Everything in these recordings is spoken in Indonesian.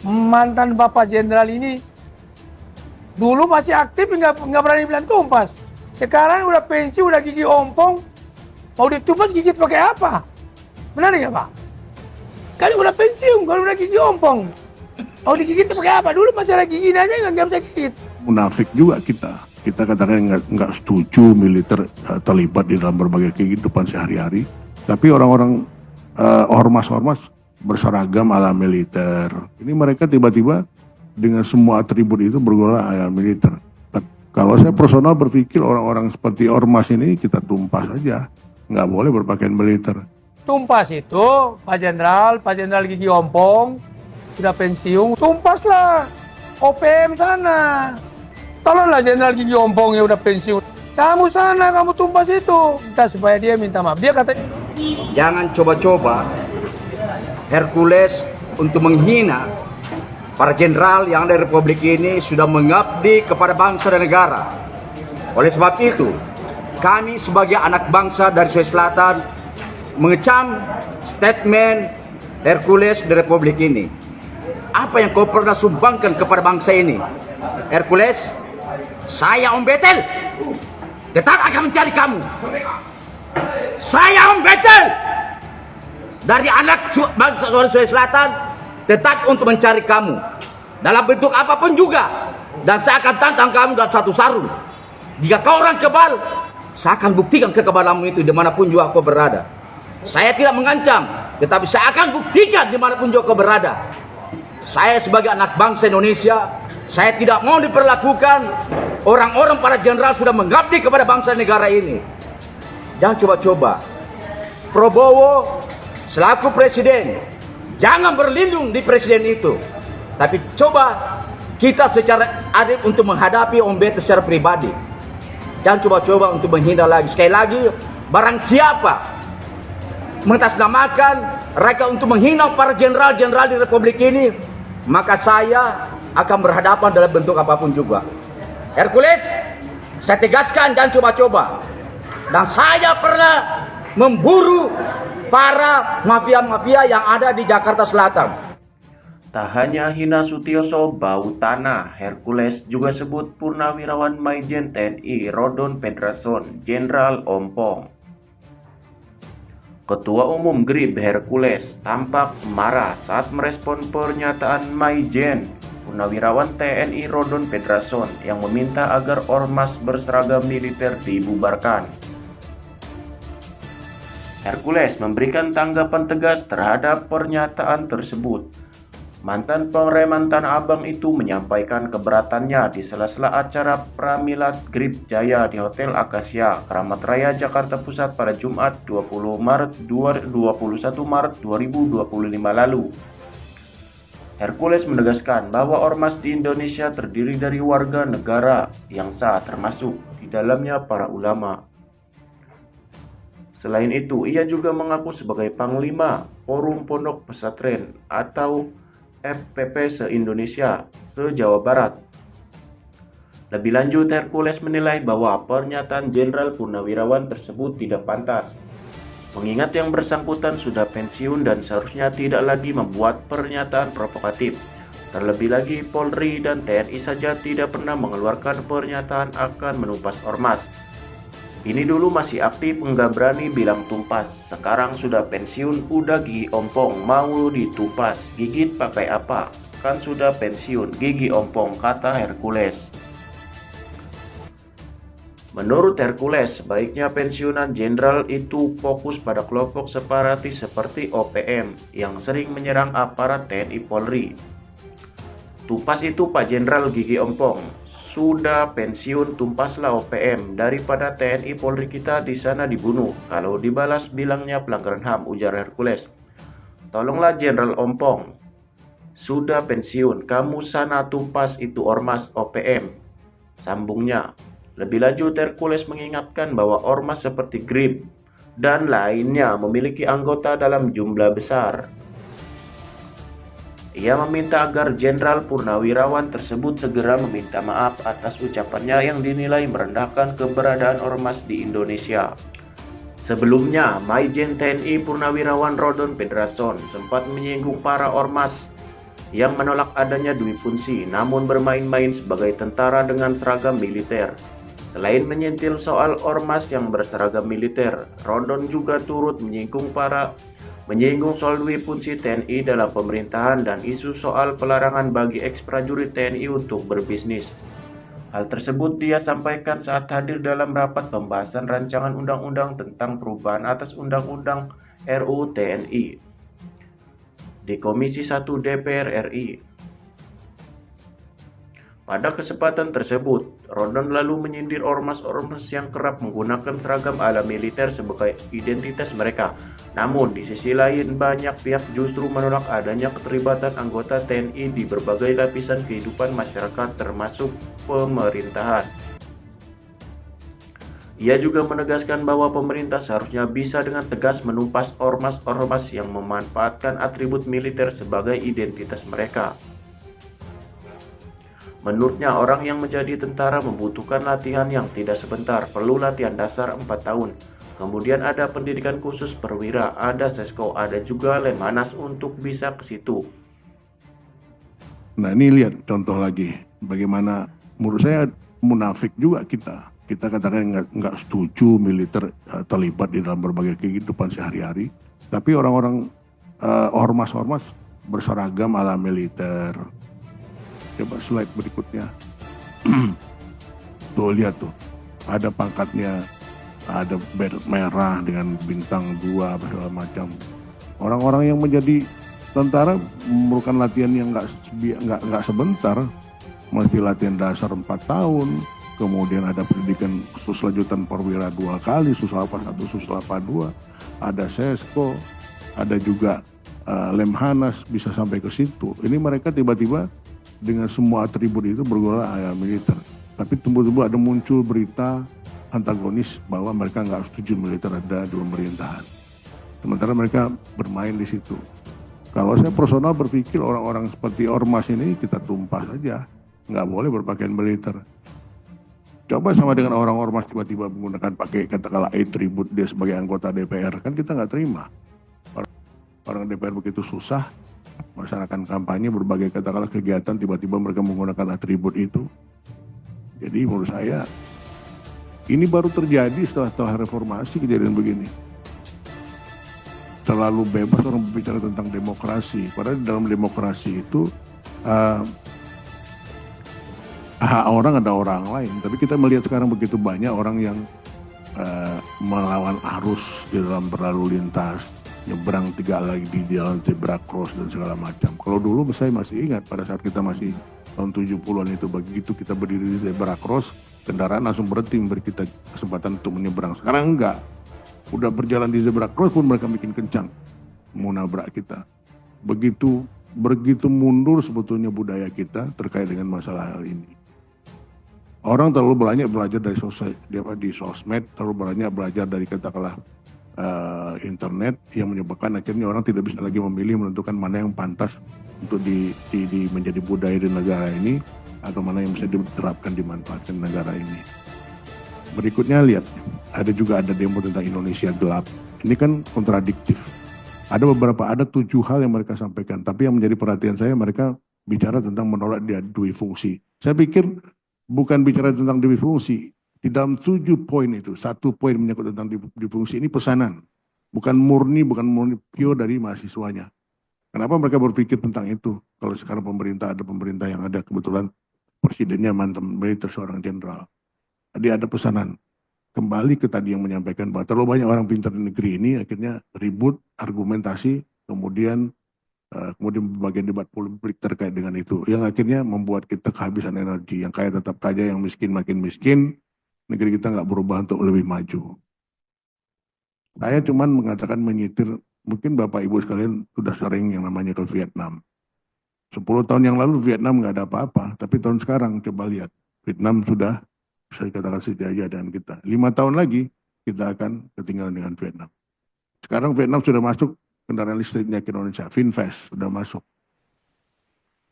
mantan Bapak Jenderal ini dulu masih aktif, nggak berani bilang tumpas. Sekarang udah pensiun, udah gigi ompong, mau ditumpas gigit pakai apa? Benar nggak Pak? Kan udah pensiun, kalau udah gigi ompong, mau digigit pakai apa? Dulu masih ada gigi aja nggak bisa gigit. Munafik juga kita. Kita katakan nggak setuju militer terlibat di dalam berbagai kehidupan sehari-hari. Tapi orang-orang ormas-ormas berseragam ala militer. Ini mereka tiba-tiba dengan semua atribut itu bergolak ala militer. Kalau saya personal berpikir orang-orang seperti ormas ini kita tumpas saja. Nggak boleh berpakaian militer. Tumpas itu Pak Jenderal gigi ompong, sudah pensiun, tumpaslah OPM sana. Tolonglah Jenderal gigi ompong yang udah pensiun. Kamu sana, kamu tumpas itu. Minta supaya dia minta maaf. Dia kata, jangan coba-coba Hercules untuk menghina para jenderal yang dari Republik ini sudah mengabdi kepada bangsa dan negara. Oleh sebab itu, kami sebagai anak bangsa dari Sulawesi Selatan mengecam statement Hercules di Republik ini. Apa yang kau pernah sumbangkan kepada bangsa ini? Hercules, saya Om Betel tetap akan mencari kamu. Saya Om Betel dari anak bangsa Sulawesi Selatan tetap untuk mencari kamu dalam bentuk apapun juga, dan saya akan tantang kamu dalam satu sarung. Jika kau orang kebal, saya akan buktikan kekebalanmu itu dimanapun juga kau berada. Saya tidak mengancam, tetapi saya akan buktikan dimanapun juga kau berada. Saya sebagai anak bangsa Indonesia, saya tidak mau diperlakukan orang-orang para jenderal sudah mengabdi kepada bangsa negara ini. Jangan coba-coba Prabowo selaku presiden, jangan berlindung di presiden itu, tapi coba kita secara adil untuk menghadapi Om Betel secara pribadi. Jangan coba-coba untuk menghina lagi. Sekali lagi, barang siapa mengatasnamakan mereka untuk menghina para jenderal-jenderal di Republik ini, maka saya akan berhadapan dalam bentuk apapun juga. Hercules, saya tegaskan jangan coba-coba. Dan saya pernah memburu para mafia-mafia yang ada di Jakarta Selatan. Tak hanya hina Sutioso bau tanah, Hercules juga sebut Purnawirawan Maijen TNI Rodon Pedrason, Jenderal Ompong. Ketua Umum GRIB Hercules tampak marah saat merespon pernyataan Maijen Purnawirawan TNI Rodon Pedrason yang meminta agar ormas berseragam militer dibubarkan. Hercules memberikan tanggapan tegas terhadap pernyataan tersebut. Mantan pengereman Tanah Abang itu menyampaikan keberatannya di sela-sela acara Pramilat GRIB Jaya di Hotel Akasia, Keramat Raya, Jakarta Pusat pada Jumat 21 Maret 2025 lalu. Hercules menegaskan bahwa ormas di Indonesia terdiri dari warga negara yang sah, termasuk di dalamnya para ulama. Selain itu, ia juga mengaku sebagai Panglima Forum Pondok Pesantren atau FPP se-Indonesia, se-Jawa Barat. Lebih lanjut, Hercules menilai bahwa pernyataan Jenderal Purnawirawan tersebut tidak pantas, mengingat yang bersangkutan sudah pensiun dan seharusnya tidak lagi membuat pernyataan provokatif. Terlebih lagi, Polri dan TNI saja tidak pernah mengeluarkan pernyataan akan menumpas ormas. Ini dulu masih aktif, nggak berani bilang tumpas. Sekarang sudah pensiun, udah gigi ompong, mau ditumpas. Gigit pakai apa? Kan sudah pensiun, gigi ompong, kata Hercules. Menurut Hercules, sebaiknya pensiunan jenderal itu fokus pada kelompok separatis seperti OPM yang sering menyerang aparat TNI Polri. Tumpas itu Pak Jenderal gigi ompong, sudah pensiun tumpaslah OPM daripada TNI Polri kita di sana dibunuh. Kalau dibalas bilangnya pelanggaran HAM, ujar Hercules. Tolonglah Jenderal Ompong, sudah pensiun, kamu sana tumpas itu ormas OPM, sambungnya. Lebih lanjut, Hercules mengingatkan bahwa ormas seperti GRIB dan lainnya memiliki anggota dalam jumlah besar. Ia meminta agar Jenderal Purnawirawan tersebut segera meminta maaf atas ucapannya yang dinilai merendahkan keberadaan ormas di Indonesia. Sebelumnya, Maijen TNI Purnawirawan Rodon Pedrason sempat menyinggung para ormas yang menolak adanya Dwi Fungsi namun bermain-main sebagai tentara dengan seragam militer. Selain menyentil soal ormas yang berseragam militer, Rodon juga turut menyinggung soal Dwi Fungsi TNI dalam pemerintahan dan isu soal pelarangan bagi ex-prajurit TNI untuk berbisnis. Hal tersebut dia sampaikan saat hadir dalam rapat pembahasan rancangan undang-undang tentang perubahan atas Undang-Undang RUU TNI di Komisi 1 DPR RI. Pada kesempatan tersebut, Rodon lalu menyindir ormas-ormas yang kerap menggunakan seragam ala militer sebagai identitas mereka. Namun, di sisi lain, banyak pihak justru menolak adanya keterlibatan anggota TNI di berbagai lapisan kehidupan masyarakat termasuk pemerintahan. Ia juga menegaskan bahwa pemerintah seharusnya bisa dengan tegas menumpas ormas-ormas yang memanfaatkan atribut militer sebagai identitas mereka. Menurutnya, orang yang menjadi tentara membutuhkan latihan yang tidak sebentar, perlu latihan dasar 4 tahun. Kemudian ada pendidikan khusus perwira, ada sesko, ada juga lemhanas untuk bisa ke situ. Nah ini lihat contoh lagi, bagaimana menurut saya munafik juga kita. Kita katakan nggak setuju militer terlibat di dalam berbagai kehidupan sehari-hari. Tapi orang-orang ormas-ormas berseragam ala militer. Coba slide berikutnya. Tuh lihat tuh, ada pangkatnya, ada beret merah dengan bintang 2 segala macam. Orang-orang yang menjadi tentara memerlukan latihan yang nggak sebentar, mesti latihan dasar 4 tahun, kemudian ada pendidikan khusus lanjutan perwira 2 kali, Suslapa 1, Suslapa 2, ada sesko, ada juga lemhanas bisa sampai ke situ. Ini mereka tiba-tiba dengan semua atribut itu bergolak militer. Tapi tiba-tiba ada muncul berita antagonis bahwa mereka nggak setuju militer ada di pemerintahan. Sementara mereka bermain di situ. Kalau saya personal berpikir orang-orang seperti ormas ini kita tumpas saja, nggak boleh berpakaian militer. Coba sama dengan orang ormas tiba-tiba menggunakan pakai katakanlah atribut dia sebagai anggota DPR, kan kita nggak terima. Orang DPR begitu susah melaksanakan kampanye berbagai katakanlah kegiatan, tiba-tiba mereka menggunakan atribut itu. Jadi menurut saya ini baru terjadi setelah reformasi kejadian begini. Terlalu bebas orang berbicara tentang demokrasi. Padahal di dalam demokrasi itu hak orang ada orang lain. Tapi kita melihat sekarang begitu banyak orang yang melawan arus di dalam berlalu lintas, nyebrang 3 lagi di jalan zebra cross dan segala macam. Kalau dulu saya masih ingat pada saat kita masih tahun 70-an itu, begitu kita berdiri di zebra cross, kendaraan langsung berhenti memberi kita kesempatan untuk menyeberang. Sekarang enggak. Udah berjalan di zebra cross pun mereka bikin kencang mau nabrak kita. Begitu mundur sebetulnya budaya kita terkait dengan masalah hal ini. Orang terlalu banyak belajar dari di sosmed, terlalu banyak belajar dari katakanlah internet yang menyebabkan akhirnya orang tidak bisa lagi memilih menentukan mana yang pantas untuk menjadi budaya di negara ini atau mana yang bisa diterapkan dimanfaatkan di negara ini. Berikutnya lihat, ada demo tentang Indonesia gelap. Ini kan kontradiktif. Ada 7 hal yang mereka sampaikan, tapi yang menjadi perhatian saya mereka bicara tentang menolak dui fungsi. Saya pikir bukan bicara tentang dui fungsi. Di dalam 7 poin itu, 1 poin menyangkut tentang dui fungsi ini pesanan. Bukan murni pure dari mahasiswanya. Kenapa mereka berpikir tentang itu? Kalau sekarang ada pemerintah yang ada kebetulan presidennya mantan militer seorang jenderal. Tadi ada pesanan. Kembali ke tadi yang menyampaikan bahwa terlalu banyak orang pintar di negeri ini akhirnya ribut, argumentasi, kemudian bagian debat publik terkait dengan itu. Yang akhirnya membuat kita kehabisan energi. Yang kaya tetap kaya, yang miskin makin miskin. Negeri kita nggak berubah untuk lebih maju. Saya cuman mengatakan menyitir, mungkin Bapak Ibu sekalian sudah sering yang namanya ke Vietnam. 10 tahun yang lalu Vietnam nggak ada apa-apa, tapi tahun sekarang coba lihat, Vietnam sudah bisa dikatakan sejajar dengan kita. 5 tahun lagi kita akan ketinggalan dengan Vietnam. Sekarang Vietnam sudah masuk kendaraan listriknya ke Indonesia, Finfast sudah masuk.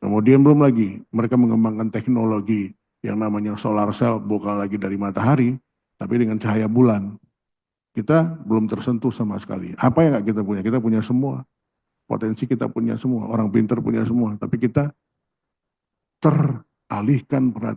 Kemudian belum lagi mereka mengembangkan teknologi yang namanya solar cell, bukan lagi dari matahari, tapi dengan cahaya bulan. Kita belum tersentuh sama sekali. Apa yang nggak kita punya? Kita punya semua. potensi kita punya semua, orang pintar punya semua, tapi kita teralihkan perhatian